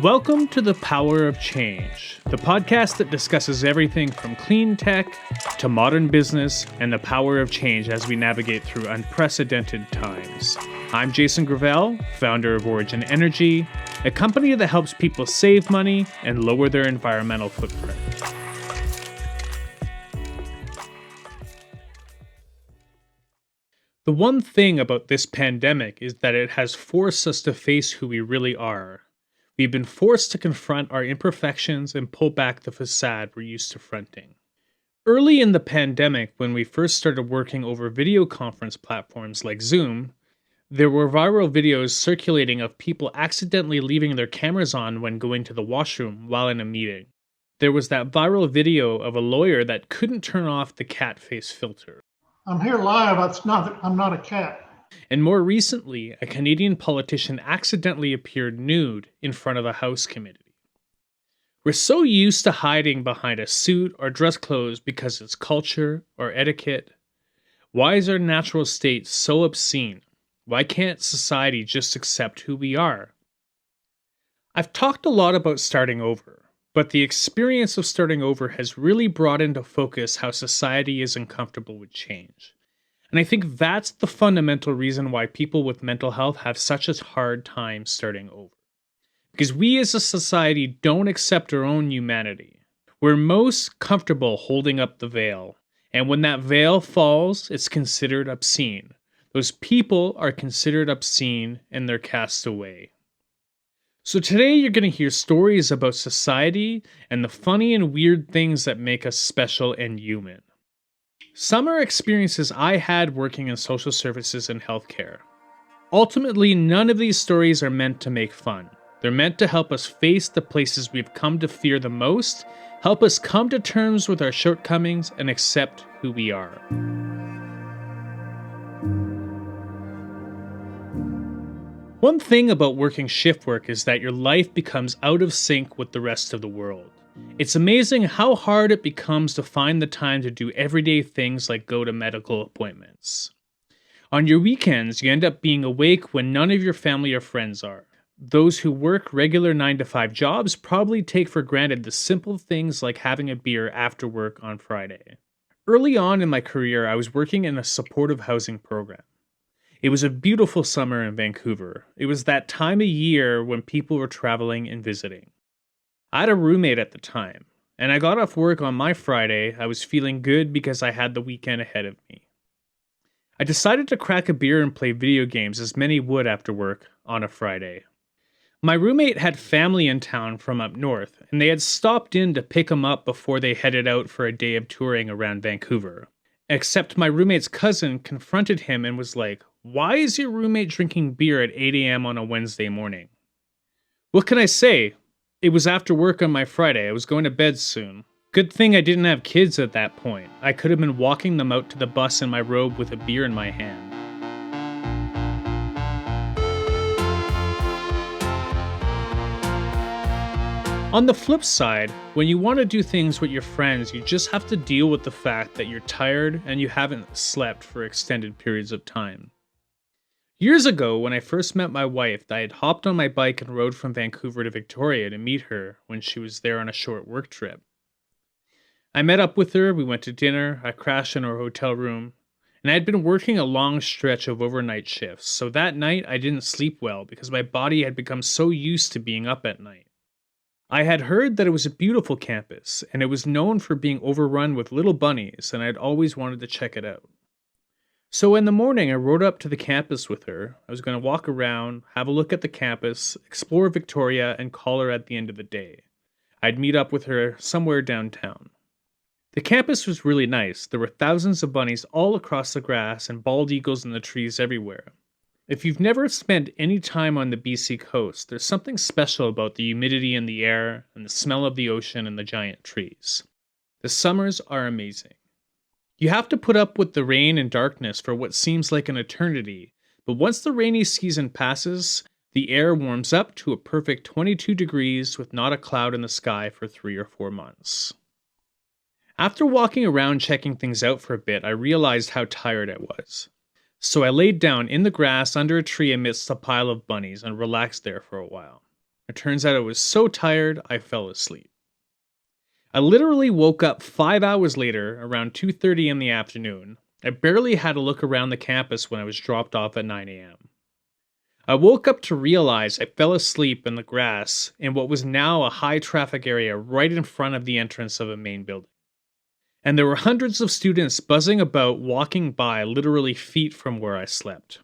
Welcome to The Power of Change, the podcast that discusses everything from clean tech to modern business and the power of change as we navigate through unprecedented times. I'm Jason Gravel, founder of Origin Energy, a company that helps people save money and lower their environmental footprint. The one thing about this pandemic is that it has forced us to face who we really are. We've been forced to confront our imperfections and pull back the facade we're used to fronting. Early in the pandemic, when we first started working over video conference platforms like Zoom, there were viral videos circulating of people accidentally leaving their cameras on when going to the washroom while in a meeting. There was that viral video of a lawyer that couldn't turn off the cat face filter. I'm here live. I'm not a cat. And more recently, a Canadian politician accidentally appeared nude in front of a House committee. We're so used to hiding behind a suit or dress clothes because it's culture or etiquette. Why is our natural state so obscene? Why can't society just accept who we are? I've talked a lot about starting over, but the experience of starting over has really brought into focus how society is uncomfortable with change. And I think that's the fundamental reason why people with mental health have such a hard time starting over. Because we as a society don't accept our own humanity. We're most comfortable holding up the veil. And when that veil falls, it's considered obscene. Those people are considered obscene and they're cast away. So today you're going to hear stories about society and the funny and weird things that make us special and human. Some are experiences I had working in social services and healthcare. Ultimately, none of these stories are meant to make fun. They're meant to help us face the places we've come to fear the most, help us come to terms with our shortcomings, and accept who we are. One thing about working shift work is that your life becomes out of sync with the rest of the world. It's amazing how hard it becomes to find the time to do everyday things like go to medical appointments. On your weekends, you end up being awake when none of your family or friends are. Those who work regular 9-to-5 jobs probably take for granted the simple things like having a beer after work on Friday. Early on in my career, I was working in a supportive housing program. It was a beautiful summer in Vancouver. It was that time of year when people were traveling and visiting. I had a roommate at the time, and I got off work on my Friday. I was feeling good because I had the weekend ahead of me. I decided to crack a beer and play video games as many would after work on a Friday. My roommate had family in town from up north, and they had stopped in to pick him up before they headed out for a day of touring around Vancouver. Except my roommate's cousin confronted him and was like, "Why is your roommate drinking beer at 8 a.m. on a Wednesday morning?" What can I say? It was after work on my Friday. I was going to bed soon. Good thing I didn't have kids at that point. I could have been walking them out to the bus in my robe with a beer in my hand. On the flip side, when you want to do things with your friends, you just have to deal with the fact that you're tired and you haven't slept for extended periods of time. Years ago, when I first met my wife, I had hopped on my bike and rode from Vancouver to Victoria to meet her when she was there on a short work trip. I met up with her, we went to dinner, I crashed in her hotel room, and I had been working a long stretch of overnight shifts, so that night I didn't sleep well because my body had become so used to being up at night. I had heard that it was a beautiful campus, and it was known for being overrun with little bunnies, and I had always wanted to check it out. So in the morning, I rode up to the campus with her. I was going to walk around, have a look at the campus, explore Victoria, and call her at the end of the day. I'd meet up with her somewhere downtown. The campus was really nice. There were thousands of bunnies all across the grass and bald eagles in the trees everywhere. If you've never spent any time on the BC coast, there's something special about the humidity in the air and the smell of the ocean and the giant trees. The summers are amazing. You have to put up with the rain and darkness for what seems like an eternity, but once the rainy season passes, the air warms up to a perfect 22 degrees with not a cloud in the sky for 3 or 4 months. After walking around checking things out for a bit, I realized how tired I was. So I laid down in the grass under a tree amidst a pile of bunnies and relaxed there for a while. It turns out I was so tired I fell asleep. I literally woke up 5 hours later, around 2:30 in the afternoon. I barely had a look around the campus when I was dropped off at 9 a.m. I woke up to realize I fell asleep in the grass in what was now a high traffic area right in front of the entrance of a main building. And there were hundreds of students buzzing about, walking by literally feet from where I slept.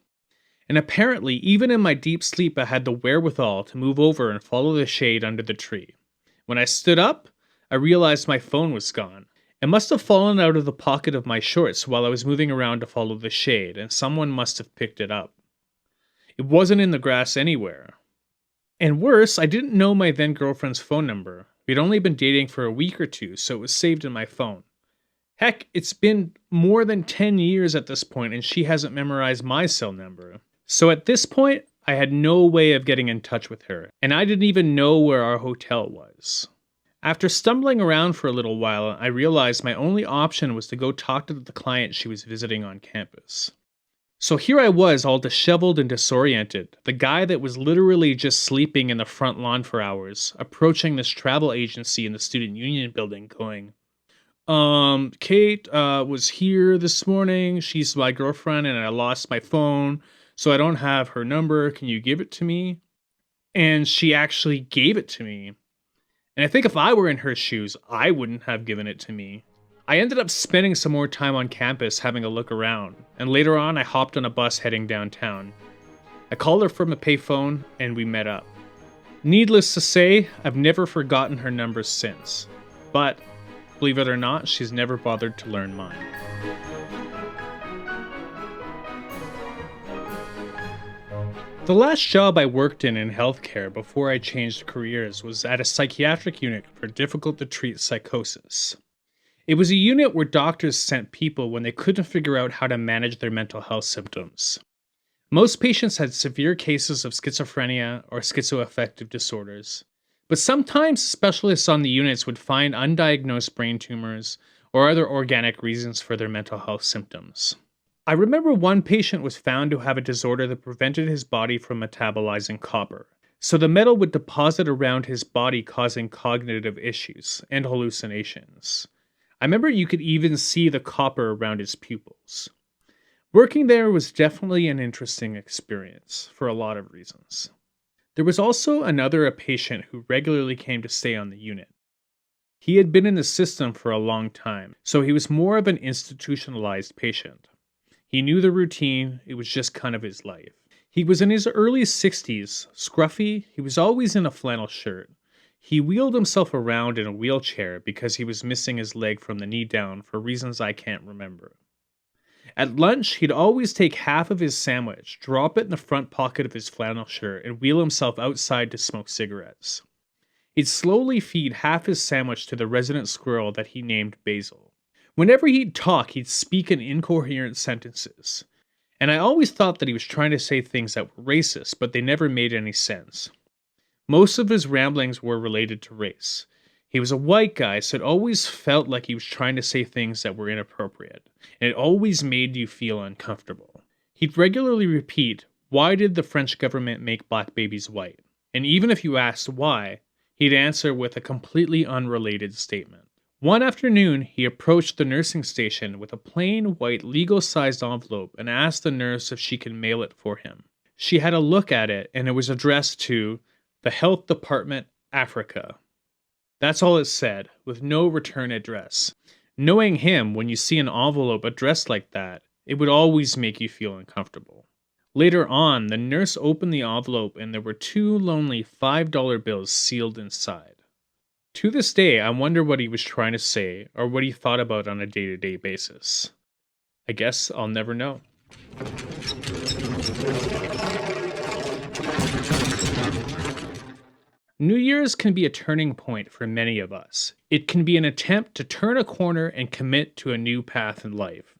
And apparently, even in my deep sleep, I had the wherewithal to move over and follow the shade under the tree. When I stood up, I realized my phone was gone. It must have fallen out of the pocket of my shorts while I was moving around to follow the shade, and someone must have picked it up. It wasn't in the grass anywhere. And worse, I didn't know my then girlfriend's phone number. We'd only been dating for a week or two, so it was saved in my phone. Heck, it's been more than 10 years at this point, and she hasn't memorized my cell number. So at this point, I had no way of getting in touch with her, and I didn't even know where our hotel was. After stumbling around for a little while, I realized my only option was to go talk to the client she was visiting on campus. So here I was, all disheveled and disoriented, the guy that was literally just sleeping in the front lawn for hours, approaching this travel agency in the student union building going, Kate was here this morning. She's my girlfriend and I lost my phone, so I don't have her number. Can you give it to me? And she actually gave it to me. And I think if I were in her shoes, I wouldn't have given it to me. I ended up spending some more time on campus having a look around, and later on I hopped on a bus heading downtown. I called her from a payphone, and we met up. Needless to say, I've never forgotten her number since. But, believe it or not, she's never bothered to learn mine. The last job I worked in healthcare before I changed careers was at a psychiatric unit for difficult to treat psychosis. It was a unit where doctors sent people when they couldn't figure out how to manage their mental health symptoms. Most patients had severe cases of schizophrenia or schizoaffective disorders, but sometimes specialists on the units would find undiagnosed brain tumors or other organic reasons for their mental health symptoms. I remember one patient was found to have a disorder that prevented his body from metabolizing copper, so the metal would deposit around his body, causing cognitive issues and hallucinations. I remember you could even see the copper around his pupils. Working there was definitely an interesting experience for a lot of reasons. There was also a patient who regularly came to stay on the unit. He had been in the system for a long time, so he was more of an institutionalized patient. He knew the routine, it was just kind of his life. He was in his early 60s, scruffy, he was always in a flannel shirt. He wheeled himself around in a wheelchair because he was missing his leg from the knee down for reasons I can't remember. At lunch, he'd always take half of his sandwich, drop it in the front pocket of his flannel shirt, and wheel himself outside to smoke cigarettes. He'd slowly feed half his sandwich to the resident squirrel that he named Basil. Whenever he'd talk, he'd speak in incoherent sentences. And I always thought that he was trying to say things that were racist, but they never made any sense. Most of his ramblings were related to race. He was a white guy, so it always felt like he was trying to say things that were inappropriate, and it always made you feel uncomfortable. He'd regularly repeat, "Why did the French government make black babies white?" And even if you asked why, he'd answer with a completely unrelated statement. One afternoon, he approached the nursing station with a plain white legal-sized envelope and asked the nurse if she could mail it for him. She had a look at it, and it was addressed to the Health Department, Africa. That's all it said, with no return address. Knowing him, when you see an envelope addressed like that, it would always make you feel uncomfortable. Later on, the nurse opened the envelope and there were 2 lonely $5 bills sealed inside. To this day, I wonder what he was trying to say or what he thought about on a day-to-day basis. I guess I'll never know. New Year's can be a turning point for many of us. It can be an attempt to turn a corner and commit to a new path in life.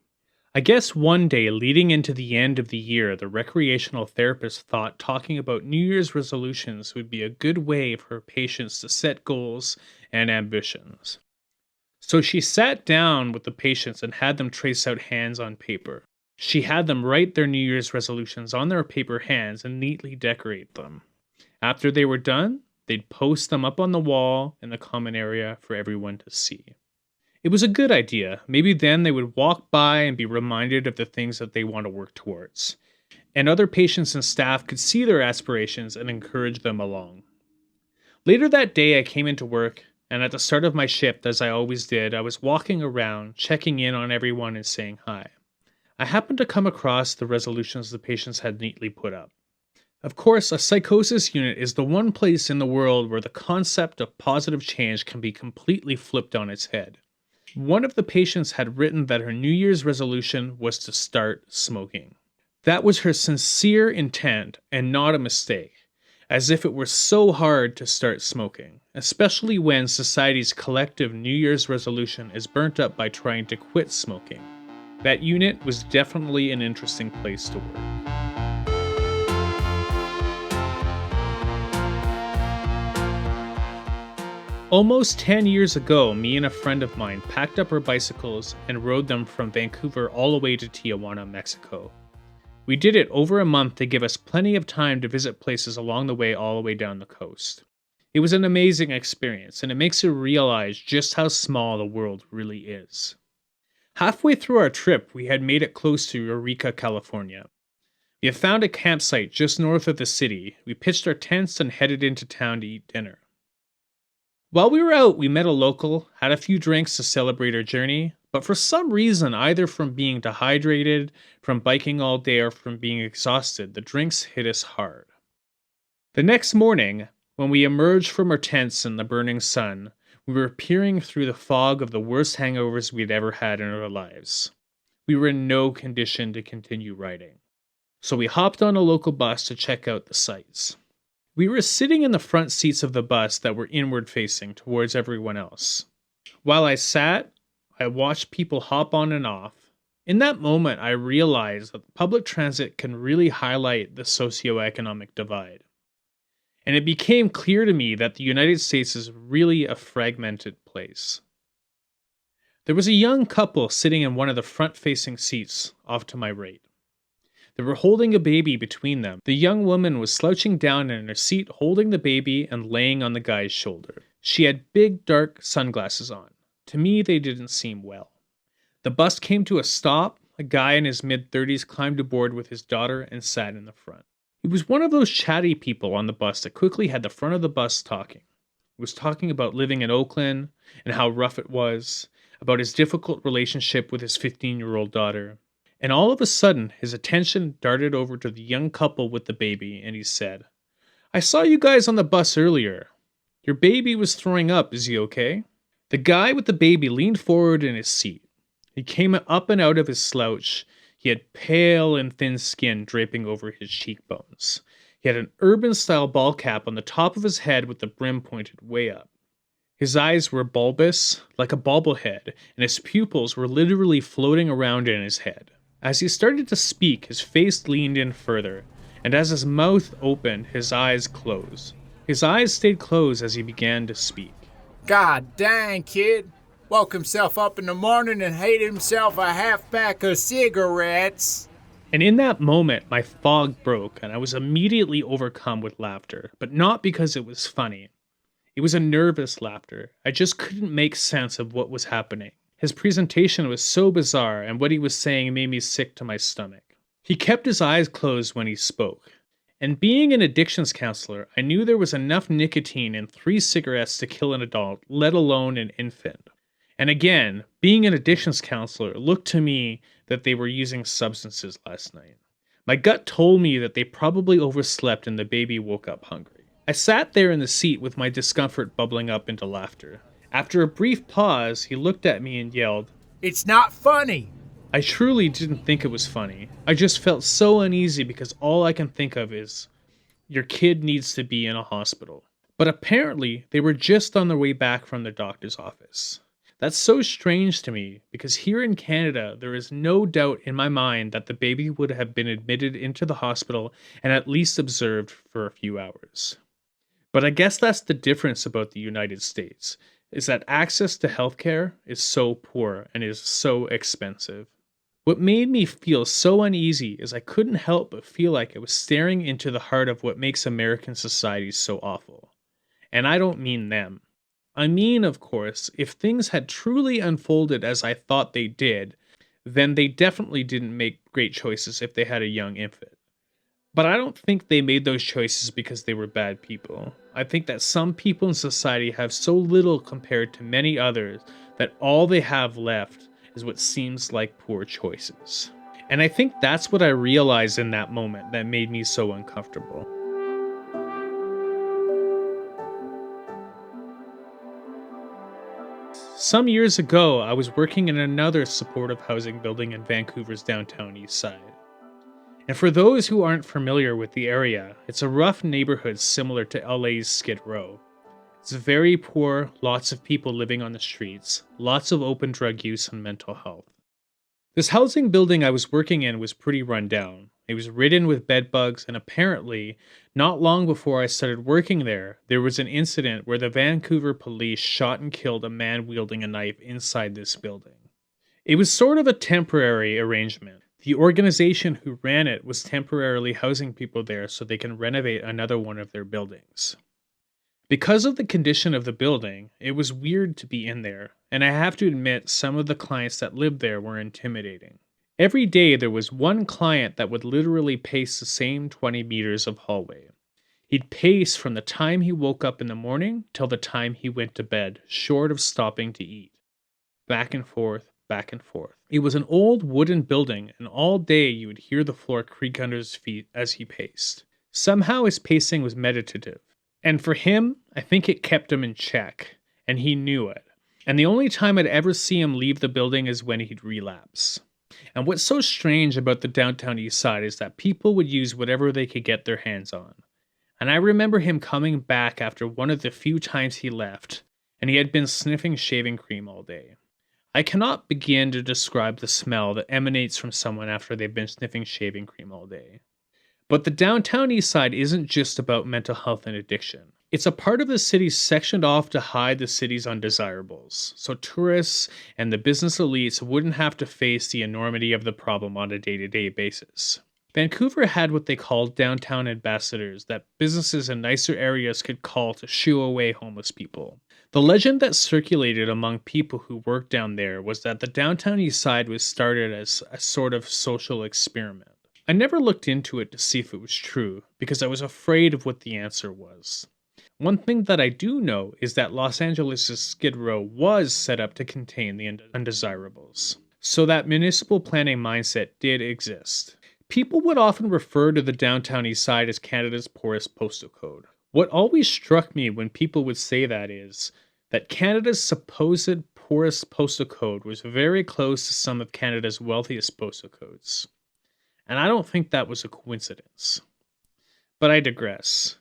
I guess one day leading into the end of the year, the recreational therapist thought talking about New Year's resolutions would be a good way for patients to set goals and ambitions. So she sat down with the patients and had them trace out hands on paper. She had them write their New Year's resolutions on their paper hands and neatly decorate them. After they were done, they'd post them up on the wall in the common area for everyone to see. It was a good idea. Maybe then they would walk by and be reminded of the things that they want to work towards. And other patients and staff could see their aspirations and encourage them along. Later that day, I came into work, and at the start of my shift, as I always did, I was walking around, checking in on everyone and saying hi. I happened to come across the resolutions the patients had neatly put up. Of course, a psychosis unit is the one place in the world where the concept of positive change can be completely flipped on its head. One of the patients had written that her New Year's resolution was to start smoking. That was her sincere intent and not a mistake, as if it were so hard to start smoking, especially when society's collective New Year's resolution is burnt up by trying to quit smoking. That unit was definitely an interesting place to work. Almost 10 years ago, me and a friend of mine packed up our bicycles and rode them from Vancouver all the way to Tijuana, Mexico. We did it over a month to give us plenty of time to visit places along the way down the coast. It was an amazing experience, and it makes you realize just how small the world really is. Halfway through our trip, we had made it close to Eureka, California. We had found a campsite just north of the city. We pitched our tents and headed into town to eat dinner. While we were out, we met a local, had a few drinks to celebrate our journey, but for some reason, either from being dehydrated, from biking all day, or from being exhausted, the drinks hit us hard. The next morning, when we emerged from our tents in the burning sun, we were peering through the fog of the worst hangovers we'd ever had in our lives. We were in no condition to continue riding. So we hopped on a local bus to check out the sights. We were sitting in the front seats of the bus that were inward facing towards everyone else. While I sat, I watched people hop on and off. In that moment, I realized that public transit can really highlight the socioeconomic divide. And it became clear to me that the United States is really a fragmented place. There was a young couple sitting in one of the front-facing seats off to my right. They were holding a baby between them. The young woman was slouching down in her seat, holding the baby and laying on the guy's shoulder. She had big, dark sunglasses on. To me, they didn't seem well. The bus came to a stop. A guy in his mid-30s climbed aboard with his daughter and sat in the front. He was one of those chatty people on the bus that quickly had the front of the bus talking. He was talking about living in Oakland and how rough it was, about his difficult relationship with his 15-year-old daughter. And all of a sudden, his attention darted over to the young couple with the baby, and he said, "I saw you guys on the bus earlier. Your baby was throwing up. Is he okay?" The guy with the baby leaned forward in his seat. He came up and out of his slouch. He had pale and thin skin draping over his cheekbones. He had an urban-style ball cap on the top of his head with the brim pointed way up. His eyes were bulbous, like a bobblehead, and his pupils were literally floating around in his head. As he started to speak, his face leaned in further, and as his mouth opened, his eyes closed. His eyes stayed closed as he began to speak. "God dang, kid. Woke himself up in the morning and ate himself a half pack of cigarettes." And in that moment, my fog broke, and I was immediately overcome with laughter, but not because it was funny. It was a nervous laughter. I just couldn't make sense of what was happening. His presentation was so bizarre, and what he was saying made me sick to my stomach. He kept his eyes closed when he spoke. And being an addictions counselor, I knew there was enough nicotine in 3 cigarettes to kill an adult, let alone an infant. And again, being an addictions counselor looked to me that they were using substances last night. My gut told me that they probably overslept and the baby woke up hungry. I sat there in the seat with my discomfort bubbling up into laughter. After a brief pause, he looked at me and yelled, "It's not funny." I truly didn't think it was funny. I just felt so uneasy because all I can think of is, your kid needs to be in a hospital. But apparently, they were just on their way back from their doctor's office. That's so strange to me because here in Canada, there is no doubt in my mind that the baby would have been admitted into the hospital and at least observed for a few hours. But I guess that's the difference about the United States, is that access to healthcare is so poor and is so expensive. What made me feel so uneasy is I couldn't help but feel like I was staring into the heart of what makes American society so awful. And I don't mean them. I mean, of course, if things had truly unfolded as I thought they did, then they definitely didn't make great choices if they had a young infant. But I don't think they made those choices because they were bad people. I think that some people in society have so little compared to many others that all they have left is what seems like poor choices. And I think that's what I realized in that moment that made me so uncomfortable. Some years ago, I was working in another supportive housing building in Vancouver's downtown east side. And for those who aren't familiar with the area, it's a rough neighborhood similar to LA's Skid Row. It's very poor, lots of people living on the streets, lots of open drug use and mental health. This housing building I was working in was pretty run down. It was ridden with bed bugs, and apparently, not long before I started working there was an incident where the Vancouver police shot and killed a man wielding a knife inside this building. It was sort of a temporary arrangement. The organization who ran it was temporarily housing people there so they can renovate another one of their buildings. Because of the condition of the building, it was weird to be in there, and I have to admit some of the clients that lived there were intimidating. Every day there was one client that would literally pace the same 20 meters of hallway. He'd pace from the time he woke up in the morning till the time he went to bed, short of stopping to eat. Back and forth, back and forth. It was an old wooden building, and all day you would hear the floor creak under his feet as he paced. Somehow his pacing was meditative. And for him, I think it kept him in check, and he knew it. And the only time I'd ever see him leave the building is when he'd relapse. And what's so strange about the downtown east side is that people would use whatever they could get their hands on. And I remember him coming back after one of the few times he left, and he had been sniffing shaving cream all day. I cannot begin to describe the smell that emanates from someone after they've been sniffing shaving cream all day. But the downtown east side isn't just about mental health and addiction. It's a part of the city sectioned off to hide the city's undesirables, so tourists and the business elites wouldn't have to face the enormity of the problem on a day-to-day basis. Vancouver had what they called downtown ambassadors that businesses in nicer areas could call to shoo away homeless people. The legend that circulated among people who worked down there was that the downtown east side was started as a sort of social experiment. I never looked into it to see if it was true, because I was afraid of what the answer was. One thing that I do know is that Los Angeles' Skid Row was set up to contain the undesirables, so that municipal planning mindset did exist. People would often refer to the downtown east side as Canada's poorest postal code. What always struck me when people would say that is that Canada's supposed poorest postal code was very close to some of Canada's wealthiest postal codes. And I don't think that was a coincidence. But I digress.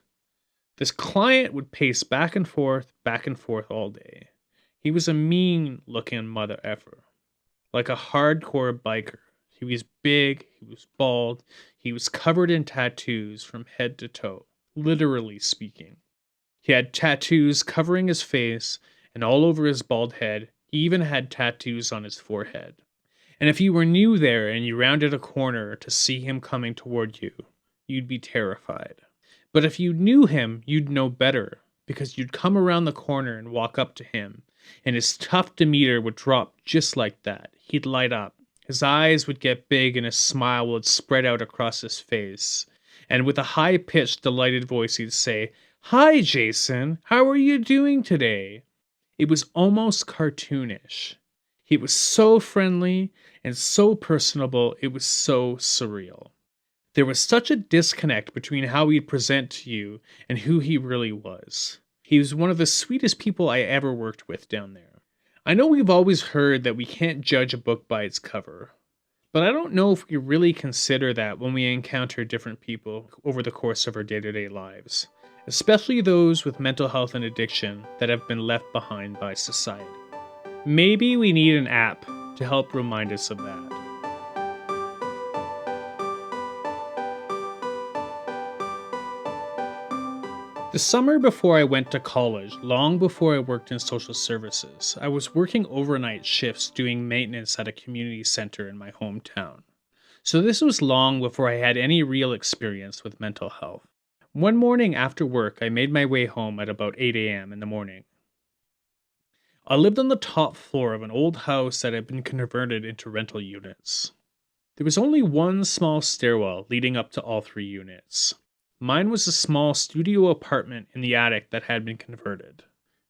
This client would pace back and forth all day. He was a mean-looking mother effer, like a hardcore biker. He was big, he was bald, he was covered in tattoos from head to toe, literally speaking. He had tattoos covering his face and all over his bald head. He even had tattoos on his forehead. And if you were new there and you rounded a corner to see him coming toward you, you'd be terrified. But if you knew him, you'd know better, because you'd come around the corner and walk up to him, and his tough demeanor would drop just like that. He'd light up. His eyes would get big and his smile would spread out across his face. And with a high-pitched, delighted voice, he'd say, "Hi, Jason. How are you doing today?" It was almost cartoonish. He was so friendly and so personable, it was so surreal. There was such a disconnect between how he'd present to you and who he really was. He was one of the sweetest people I ever worked with down there. I know we've always heard that we can't judge a book by its cover, but I don't know if we really consider that when we encounter different people over the course of our day-to-day lives, especially those with mental health and addiction that have been left behind by society. Maybe we need an app to help remind us of that. The summer before I went to college, long before I worked in social services, I was working overnight shifts doing maintenance at a community center in my hometown. So this was long before I had any real experience with mental health. One morning after work, I made my way home at about 8 a.m. in the morning. I lived on the top floor of an old house that had been converted into rental units. There was only one small stairwell leading up to all three units. Mine was a small studio apartment in the attic that had been converted.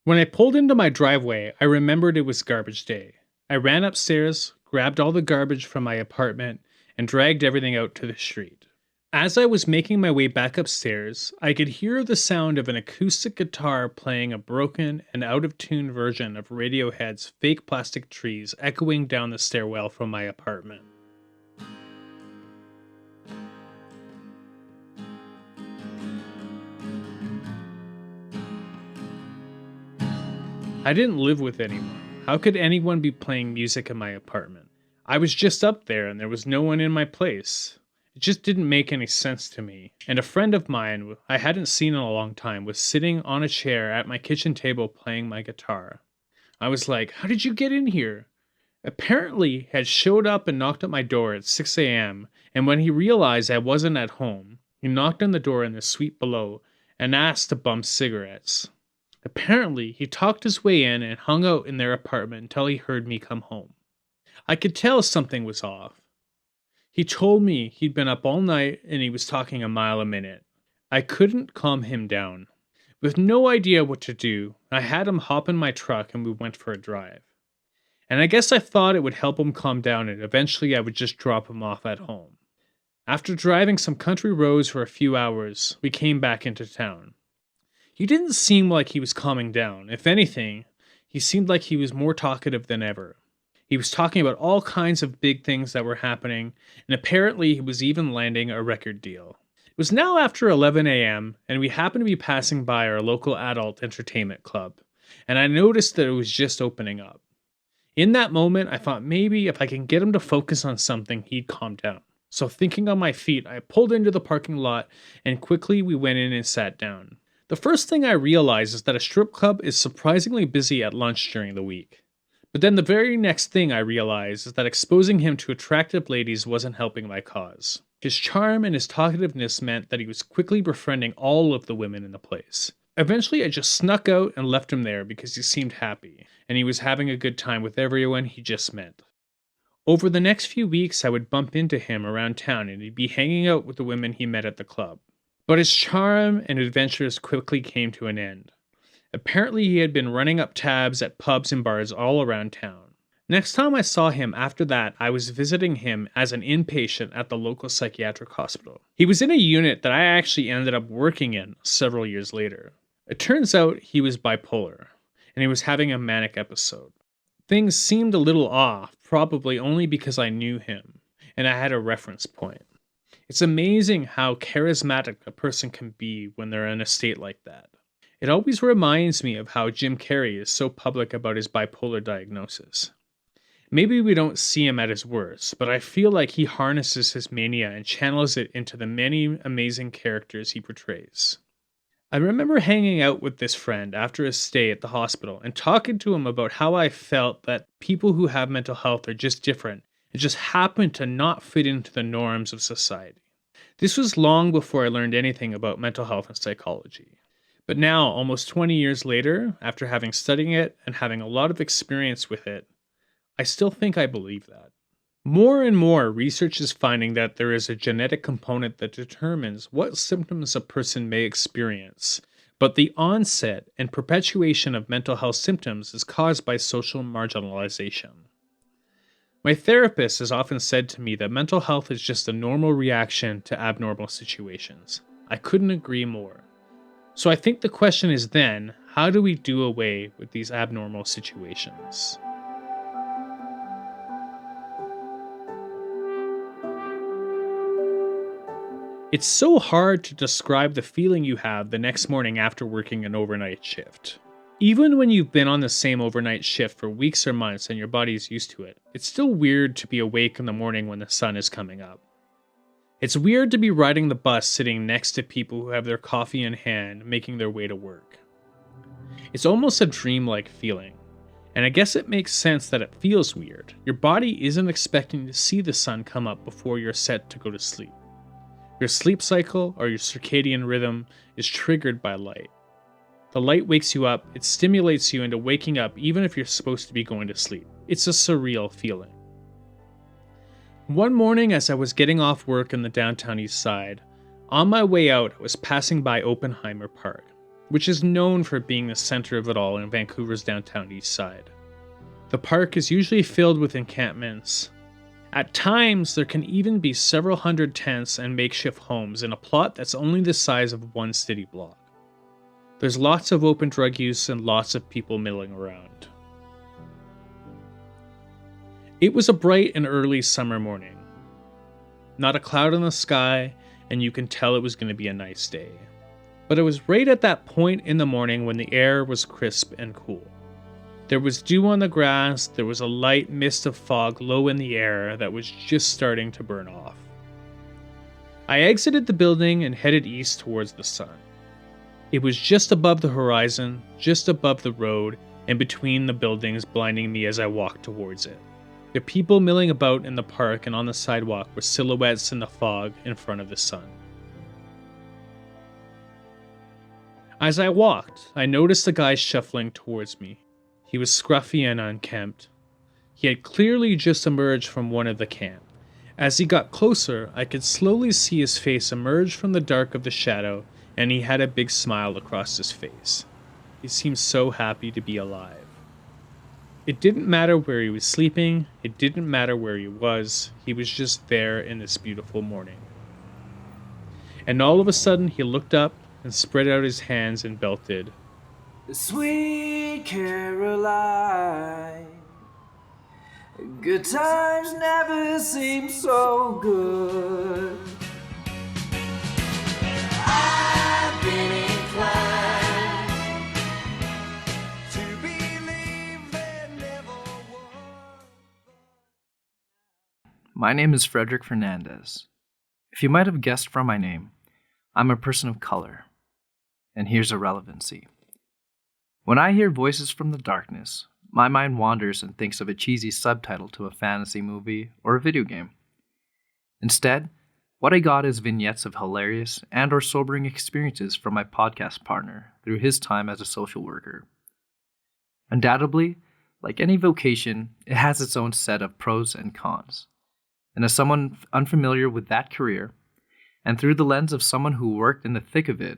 When I pulled into my driveway, I remembered it was garbage day. I ran upstairs, grabbed all the garbage from my apartment, and dragged everything out to the street. As I was making my way back upstairs, I could hear the sound of an acoustic guitar playing a broken and out-of-tune version of Radiohead's Fake Plastic Trees echoing down the stairwell from my apartment. I didn't live with anyone. How could anyone be playing music in my apartment? I was just up there and there was no one in my place. It just didn't make any sense to me. And a friend of mine I hadn't seen in a long time was sitting on a chair at my kitchen table playing my guitar. I was like, "How did you get in here?" Apparently, he had showed up and knocked at my door at 6 a.m. and when he realized I wasn't at home, he knocked on the door in the suite below and asked to bum cigarettes. Apparently, he talked his way in and hung out in their apartment until he heard me come home. I could tell something was off. He told me he'd been up all night and he was talking a mile a minute. I couldn't calm him down. With no idea what to do, I had him hop in my truck and we went for a drive. And I guess I thought it would help him calm down and eventually I would just drop him off at home. After driving some country roads for a few hours, we came back into town. He didn't seem like he was calming down. If anything, he seemed like he was more talkative than ever. He was talking about all kinds of big things that were happening, and apparently he was even landing a record deal. It was now after 11 a.m., and we happened to be passing by our local adult entertainment club, and I noticed that it was just opening up. In that moment, I thought maybe if I can get him to focus on something, he'd calm down. So thinking on my feet, I pulled into the parking lot, and quickly we went in and sat down. The first thing I realized is that a strip club is surprisingly busy at lunch during the week. But then the very next thing I realized is that exposing him to attractive ladies wasn't helping my cause. His charm and his talkativeness meant that he was quickly befriending all of the women in the place. Eventually I just snuck out and left him there because he seemed happy, and he was having a good time with everyone he just met. Over the next few weeks I would bump into him around town and he'd be hanging out with the women he met at the club. But his charm and adventures quickly came to an end. Apparently he had been running up tabs at pubs and bars all around town. Next time I saw him after that, I was visiting him as an inpatient at the local psychiatric hospital. He was in a unit that I actually ended up working in several years later. It turns out he was bipolar, and he was having a manic episode. Things seemed a little off, probably only because I knew him, and I had a reference point. It's amazing how charismatic a person can be when they're in a state like that. It always reminds me of how Jim Carrey is so public about his bipolar diagnosis. Maybe we don't see him at his worst, but I feel like he harnesses his mania and channels it into the many amazing characters he portrays. I remember hanging out with this friend after his stay at the hospital and talking to him about how I felt that people who have mental health are just different and just happen to not fit into the norms of society. This was long before I learned anything about mental health and psychology. But now, almost 20 years later, after having studied it and having a lot of experience with it, I still think I believe that. More and more research is finding that there is a genetic component that determines what symptoms a person may experience, but the onset and perpetuation of mental health symptoms is caused by social marginalization. My therapist has often said to me that mental health is just a normal reaction to abnormal situations. I couldn't agree more. So I think the question is then, how do we do away with these abnormal situations? It's so hard to describe the feeling you have the next morning after working an overnight shift. Even when you've been on the same overnight shift for weeks or months and your body's used to it, it's still weird to be awake in the morning when the sun is coming up. It's weird to be riding the bus sitting next to people who have their coffee in hand making their way to work. It's almost a dreamlike feeling, and I guess it makes sense that it feels weird. Your body isn't expecting to see the sun come up before you're set to go to sleep. Your sleep cycle or your circadian rhythm is triggered by light. The light wakes you up, it stimulates you into waking up even if you're supposed to be going to sleep. It's a surreal feeling. One morning as I was getting off work in the downtown east side, on my way out I was passing by Oppenheimer Park, which is known for being the center of it all in Vancouver's downtown east side. The park is usually filled with encampments. At times, there can even be several hundred tents and makeshift homes in a plot that's only the size of one city block. There's lots of open drug use and lots of people milling around. It was a bright and early summer morning. Not a cloud in the sky, and you can tell it was going to be a nice day. But it was right at that point in the morning when the air was crisp and cool. There was dew on the grass, there was a light mist of fog low in the air that was just starting to burn off. I exited the building and headed east towards the sun. It was just above the horizon, just above the road, and between the buildings, blinding me as I walked towards it. The people milling about in the park and on the sidewalk were silhouettes in the fog in front of the sun. As I walked, I noticed a guy shuffling towards me. He was scruffy and unkempt. He had clearly just emerged from one of the camp. As he got closer, I could slowly see his face emerge from the dark of the shadow, and he had a big smile across his face. He seemed so happy to be alive. It didn't matter where he was sleeping, it didn't matter where he was just there in this beautiful morning. And all of a sudden he looked up and spread out his hands and belted, Sweet Caroline, good times never seem so good. I've been inclined to believe there never was. My name is Frederick Fernandez. If you might have guessed from my name, I'm a person of color. And here's a relevancy. When I hear voices from the darkness, my mind wanders and thinks of a cheesy subtitle to a fantasy movie or a video game. Instead, what I got is vignettes of hilarious and or sobering experiences from my podcast partner through his time as a social worker. Undoubtedly, like any vocation, it has its own set of pros and cons. And as someone unfamiliar with that career, and through the lens of someone who worked in the thick of it,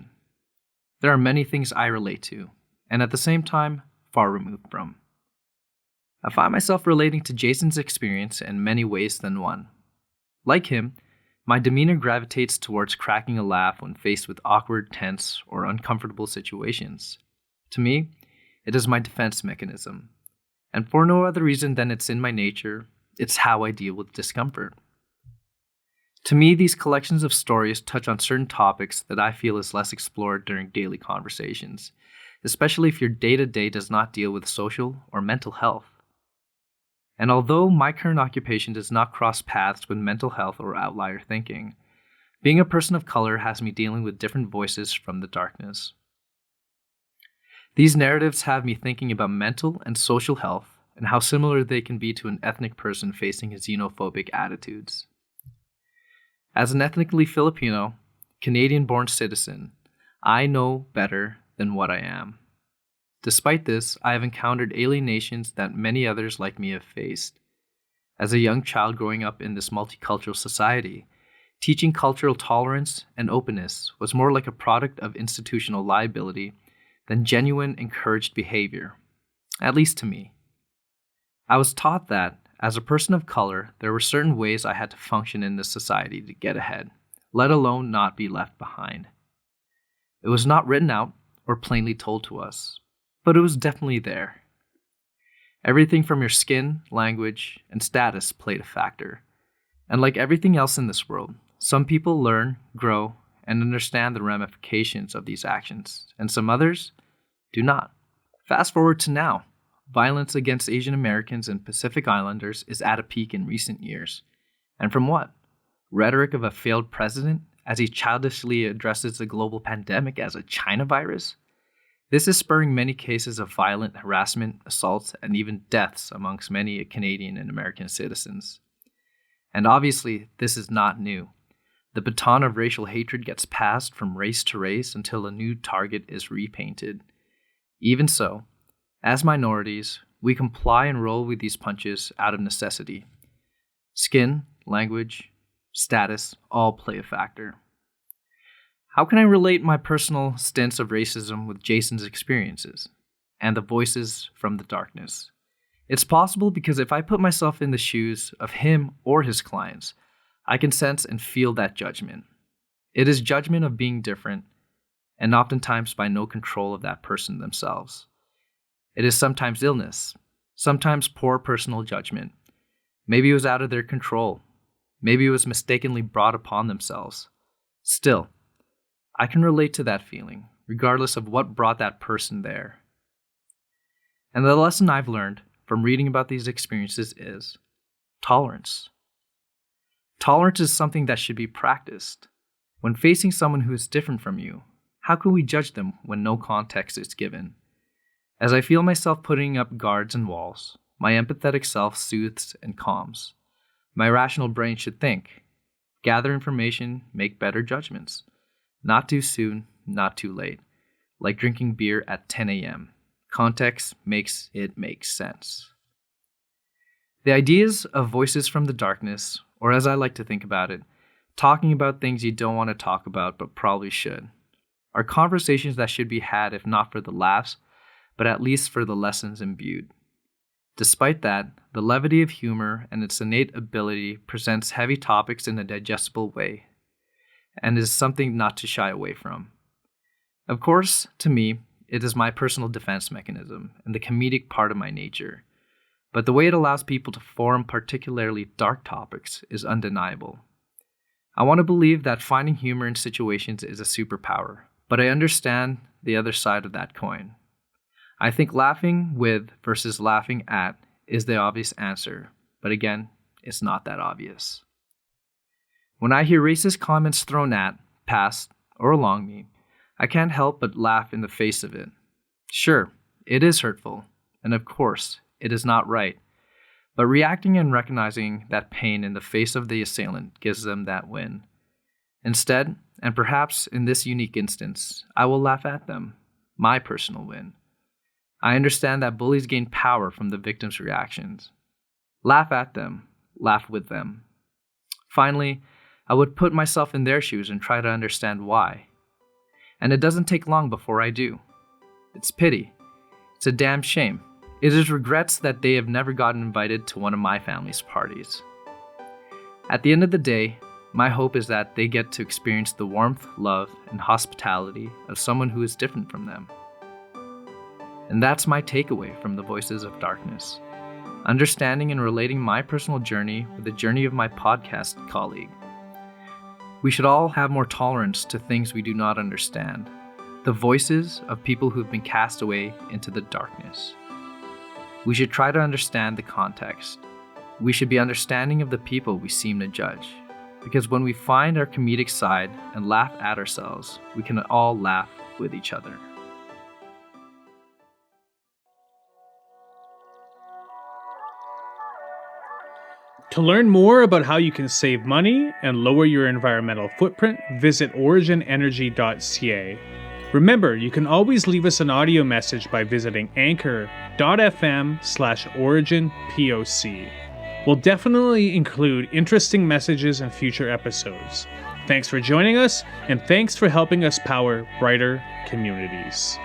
there are many things I relate to, and at the same time, far removed from. I find myself relating to Jason's experience in many ways than one. Like him, my demeanor gravitates towards cracking a laugh when faced with awkward, tense, or uncomfortable situations. To me, it is my defense mechanism, and for no other reason than it's in my nature, it's how I deal with discomfort. To me, these collections of stories touch on certain topics that I feel is less explored during daily conversations, especially if your day-to-day does not deal with social or mental health. And although my current occupation does not cross paths with mental health or outlier thinking, being a person of color has me dealing with different voices from the darkness. These narratives have me thinking about mental and social health and how similar they can be to an ethnic person facing xenophobic attitudes. As an ethnically Filipino, Canadian-born citizen, I know better than what I am. Despite this, I have encountered alienations that many others like me have faced. As a young child growing up in this multicultural society, teaching cultural tolerance and openness was more like a product of institutional liability than genuine encouraged behavior, at least to me. I was taught that, as a person of color, there were certain ways I had to function in this society to get ahead, let alone not be left behind. It was not written out or plainly told to us, but it was definitely there. Everything from your skin, language, and status played a factor. And like everything else in this world, some people learn, grow, and understand the ramifications of these actions, and some others do not. Fast forward to now. Violence against Asian Americans and Pacific Islanders is at a peak in recent years. And from what? rhetoric of a failed president as he childishly addresses the global pandemic as a China virus. This is spurring many cases of violent harassment, assaults, and even deaths amongst many Canadian and American citizens. And obviously, this is not new. The baton of racial hatred gets passed from race to race until a new target is repainted. Even so, as minorities, we comply and roll with these punches out of necessity. Skin, language, status all play a factor. How can I relate my personal stance of racism with Jason's experiences and the voices from the darkness? It's possible because if I put myself in the shoes of him or his clients, I can sense and feel that judgment. It is judgment of being different, and oftentimes by no control of that person themselves. It is sometimes illness, sometimes poor personal judgment. Maybe it was out of their control. Maybe it was mistakenly brought upon themselves. Still, I can relate to that feeling, regardless of what brought that person there. And the lesson I've learned from reading about these experiences is tolerance. Tolerance is something that should be practiced. When facing someone who is different from you, how can we judge them when no context is given? As I feel myself putting up guards and walls, my empathetic self soothes and calms. My rational brain should think, gather information, make better judgments. Not too soon, not too late. Like drinking beer at 10 a.m. Context makes it make sense. The ideas of voices from the darkness, or as I like to think about it, talking about things you don't want to talk about but probably should, are conversations that should be had if not for the laughs, but at least for the lessons imbued. Despite that, the levity of humor and its innate ability presents heavy topics in a digestible way, and is something not to shy away from. Of course, to me, it is my personal defense mechanism and the comedic part of my nature, but the way it allows people to form particularly dark topics is undeniable. I want to believe that finding humor in situations is a superpower, but I understand the other side of that coin. I think laughing with versus laughing at is the obvious answer, but again, it's not that obvious. When I hear racist comments thrown at, past, or along me, I can't help but laugh in the face of it. Sure, it is hurtful, and of course, it is not right, but reacting and recognizing that pain in the face of the assailant gives them that win. Instead, and perhaps in this unique instance, I will laugh at them, my personal win. I understand that bullies gain power from the victim's reactions. Laugh at them, laugh with them. Finally, I would put myself in their shoes and try to understand why. And it doesn't take long before I do. It's pity. It's a damn shame. It is regrets that they have never gotten invited to one of my family's parties. At the end of the day, my hope is that they get to experience the warmth, love, and hospitality of someone who is different from them. And that's my takeaway from the Voices of Darkness. Understanding and relating my personal journey with the journey of my podcast colleague. We should all have more tolerance to things we do not understand, the voices of people who've been cast away into the darkness. We should try to understand the context. We should be understanding of the people we seem to judge, because when we find our comedic side and laugh at ourselves, we can all laugh with each other. To learn more about how you can save money and lower your environmental footprint, visit originenergy.ca. Remember, you can always leave us an audio message by visiting anchor.fm/originpoc. We'll definitely include interesting messages in future episodes. Thanks for joining us, and thanks for helping us power brighter communities.